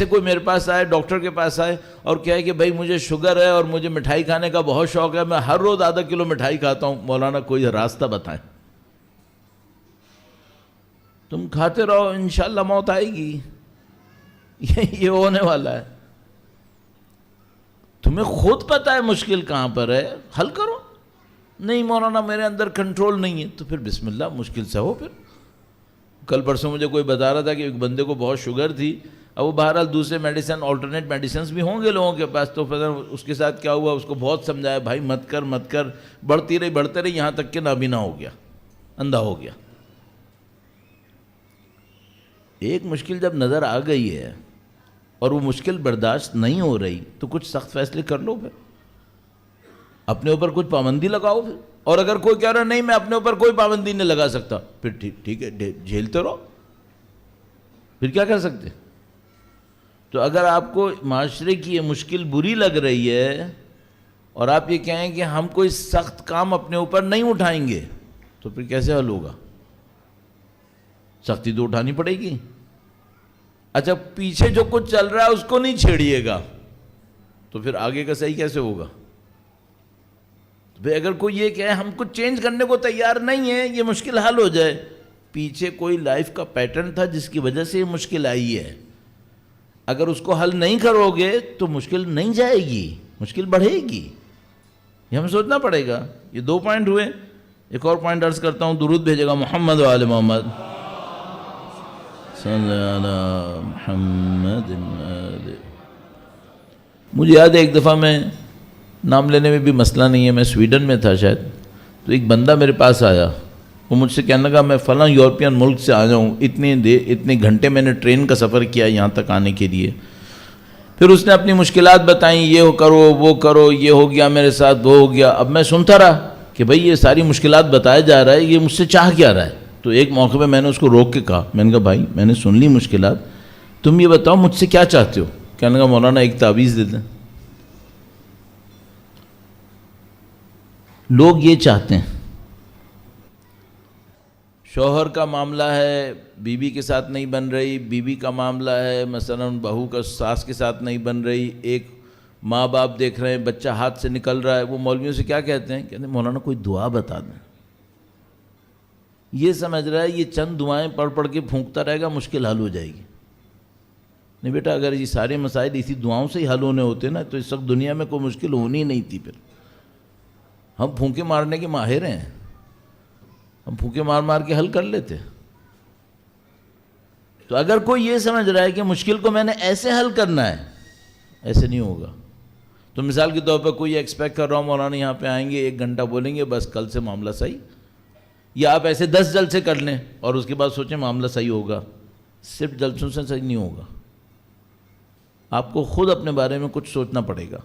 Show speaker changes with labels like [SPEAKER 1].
[SPEAKER 1] کوئی میرے پاس آئے، ڈاکٹر کے پاس آئے اور کہے کہ بھائی مجھے شوگر ہے اور مجھے مٹھائی کھانے کا بہت شوق ہے، میں ہر روز آدھا کلو مٹھائی کھاتا ہوں، مولانا کوئی راستہ بتائیں۔ تم کھاتے رہو، انشاءاللہ موت آئے گی، یہ ہونے والا ہے۔ تمہیں خود پتہ ہے مشکل کہاں پر ہے، حل کرو۔ نہیں مولانا میرے اندر کنٹرول نہیں ہے، تو پھر بسم اللہ مشکل سے ہو۔ پھر کل پرسوں مجھے کوئی بتا رہا تھا کہ ایک بندے کو بہت شوگر تھی، اب وہ بہرحال دوسرے میڈیسن، آلٹرنیٹ میڈیسنز بھی ہوں گے لوگوں کے پاس، تو پھر اس کے ساتھ کیا ہوا، اس کو بہت سمجھایا بھائی مت کر، بڑھتی رہی یہاں تک کہ نابینا ہو گیا، اندھا ہو گیا۔ ایک مشکل جب نظر آ گئی ہے اور وہ مشکل برداشت نہیں ہو رہی تو کچھ سخت فیصلے کر لو، پھر اپنے اوپر کچھ پابندی لگاؤ پھر۔ اور اگر کوئی کہہ رہا نہیں میں اپنے اوپر کوئی پابندی نہیں لگا سکتا، پھر ٹھیک ہے جھیلتے رہو، پھر کیا کر سکتے۔ تو اگر آپ کو معاشرے کی یہ مشکل بری لگ رہی ہے اور آپ یہ کہیں کہ ہم کوئی سخت کام اپنے اوپر نہیں اٹھائیں گے، تو پھر کیسے حل ہوگا؟ سختی تو اٹھانی پڑے گی۔ اچھا پیچھے جو کچھ چل رہا ہے اس کو نہیں چھیڑیے گا، تو پھر آگے کا صحیح کیسے ہوگا؟ بھئی اگر کوئی یہ کہے ہم کچھ چینج کرنے کو تیار نہیں ہے، یہ مشکل حل ہو جائے، پیچھے کوئی لائف کا پیٹرن تھا جس کی وجہ سے یہ مشکل آئی ہے، اگر اس کو حل نہیں کرو گے تو مشکل نہیں جائے گی، مشکل بڑھے گی۔ یہ ہمیں سوچنا پڑے گا۔ یہ 2 پوائنٹ ہوئے، ایک اور پوائنٹ عرض کرتا ہوں، درود بھیجے گا محمد و آل محمد صلی علی محمد۔ مجھے یاد ہے ایک دفعہ، میں نام لینے میں بھی مسئلہ نہیں ہے، میں سویڈن میں تھا شاید، تو ایک بندہ میرے پاس آیا، وہ مجھ سے کہنے لگا میں فلاں یورپین ملک سے آیا ہوں، اتنے گھنٹے میں نے ٹرین کا سفر کیا یہاں تک آنے کے لیے۔ پھر اس نے اپنی مشکلات بتائیں، یہ کرو وہ کرو، یہ ہو گیا میرے ساتھ، وہ ہو گیا۔ اب میں سنتا رہا کہ بھئی یہ ساری مشکلات بتایا جا رہا ہے، یہ مجھ سے چاہ کیا رہا ہے۔ تو ایک موقع پہ میں نے اس کو روک کے کہا، میں نے کہا بھائی میں نے سن لی مشکلات، تم یہ بتاؤ مجھ سے کیا چاہتے ہو؟ کہنے لگا مولانا ایک تعویذ دے دیں۔ لوگ یہ چاہتے ہیں، شوہر کا معاملہ ہے بیوی کے ساتھ نہیں بن رہی، بیوی کا معاملہ ہے مثلا بہو کا ساس کے ساتھ نہیں بن رہی، ایک ماں باپ دیکھ رہے ہیں بچہ ہاتھ سے نکل رہا ہے، وہ مولویوں سے کیا کہتے ہیں مولانا کوئی دعا بتا دیں۔ یہ سمجھ رہا ہے یہ چند دعائیں پڑھ پڑھ کے پھونکتا رہے گا، مشکل حل ہو جائے گی۔ نہیں بیٹا، اگر یہ سارے مسائل اسی دعاؤں سے ہی حل ہونے ہوتے نا تو اس وقت دنیا میں کوئی مشکل ہونی نہیں تھی۔ پھر ہم پھونکے مارنے کے ماہر ہیں، ہم پھونکے مار مار کے حل کر لیتے۔ تو اگر کوئی یہ سمجھ رہا ہے کہ مشکل کو میں نے ایسے حل کرنا ہے، ایسے نہیں ہوگا۔ تو مثال کے طور پر کوئی ایکسپیکٹ کر رہا ہوں مولانا یہاں پہ آئیں گے 1 گھنٹہ بولیں گے بس کل سے معاملہ صحیح، یا آپ ایسے 10 جلسے کر لیں اور اس کے بعد سوچیں معاملہ صحیح ہوگا، صرف جلسوں سے صحیح نہیں ہوگا۔ آپ کو خود اپنے بارے میں کچھ سوچنا پڑے گا۔